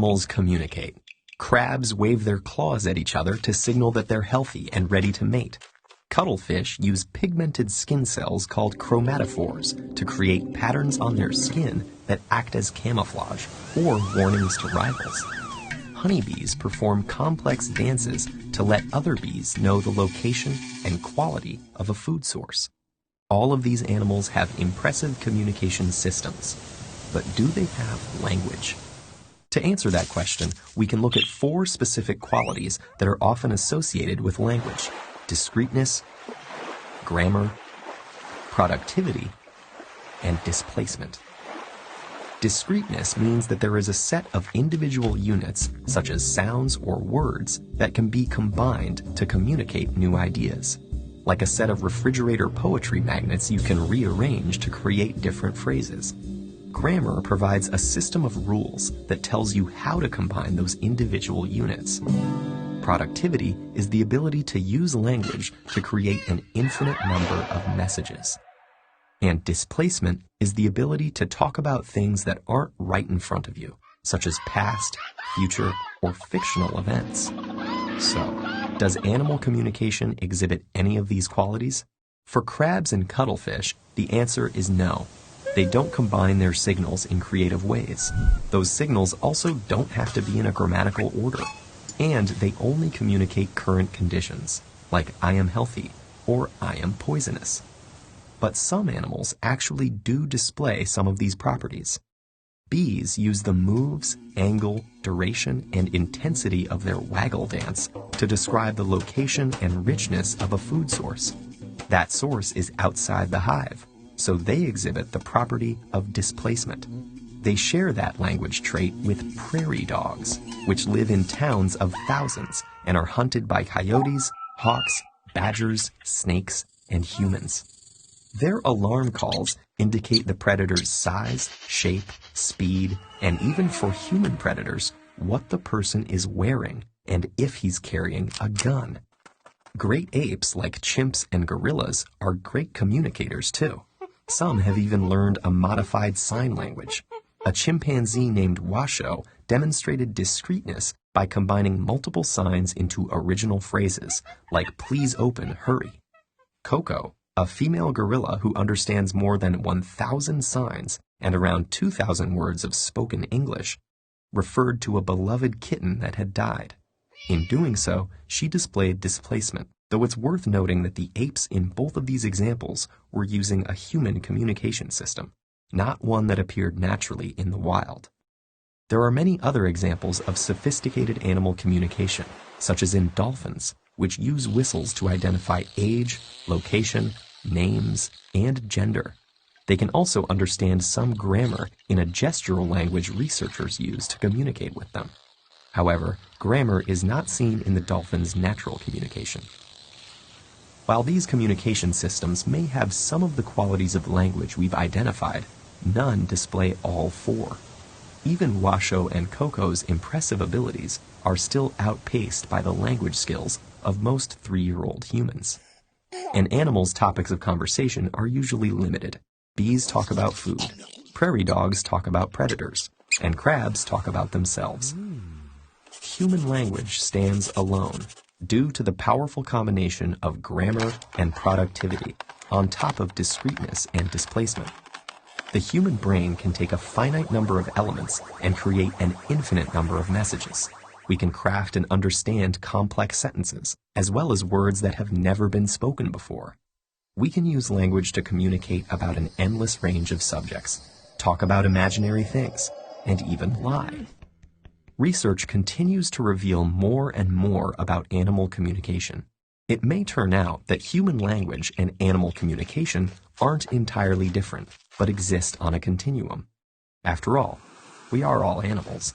animals communicate. Crabs wave their claws at each other to signal that they're healthy and ready to mate. Cuttlefish use pigmented skin cells called chromatophores to create patterns on their skin that act as camouflage or warnings to rivals. Honeybees perform complex dances to let other bees know the location and quality of a food source. All of these animals have impressive communication systems, but do they have language? To answer that question, we can look at 4 specific qualities that are often associated with language: discreteness, grammar, productivity, and displacement. Discreteness means that there is a set of individual units, such as sounds or words, that can be combined to communicate new ideas. Like a set of refrigerator poetry magnets you can rearrange to create different phrases. Grammar provides a system of rules that tells you how to combine those individual units. Productivity is the ability to use language to create an infinite number of messages. And displacement is the ability to talk about things that aren't right in front of you, such as past, future, or fictional events. So, does animal communication exhibit any of these qualities? For crabs and cuttlefish, the answer is no. They don't combine their signals in creative ways. Those signals also don't have to be in a grammatical order. And they only communicate current conditions, like I am healthy or I am poisonous. But some animals actually do display some of these properties. Bees use the moves, angle, duration, and intensity of their waggle dance to describe the location and richness of a food source. That source is outside the hive, so they exhibit the property of displacement. They share that language trait with prairie dogs, which live in towns of thousands and are hunted by coyotes, hawks, badgers, snakes, and humans. Their alarm calls indicate the predator's size, shape, speed, and even for human predators, what the person is wearing and if he's carrying a gun. Great apes like chimps and gorillas are great communicators too. Some have even learned a modified sign language. A chimpanzee named Washoe demonstrated discreteness by combining multiple signs into original phrases, like please open, hurry. Coco, a female gorilla who understands more than 1,000 signs and around 2,000 words of spoken English, referred to a beloved kitten that had died. In doing so, she displayed displacement, though it's worth noting that the apes in both of these examples were using a human communication system, not one that appeared naturally in the wild. There are many other examples of sophisticated animal communication, such as in dolphins, which use whistles to identify age, location, names, and gender. They can also understand some grammar in a gestural language researchers use to communicate with them. However, grammar is not seen in the dolphin's natural communication. While these communication systems may have some of the qualities of language we've identified, none display all 4. Even Washoe and Coco's impressive abilities are still outpaced by the language skills of most 3-year-old humans. And animals' topics of conversation are usually limited. Bees talk about food, prairie dogs talk about predators, and crabs talk about themselves. Human language stands alone due to the powerful combination of grammar and productivity on top of discreteness and displacement. The human brain can take a finite number of elements and create an infinite number of messages. We can craft and understand complex sentences, as well as words that have never been spoken before. We can use language to communicate about an endless range of subjects, talk about imaginary things, and even lie. Research continues to reveal more and more about animal communication. It may turn out that human language and animal communication aren't entirely different, but exist on a continuum. After all, we are all animals.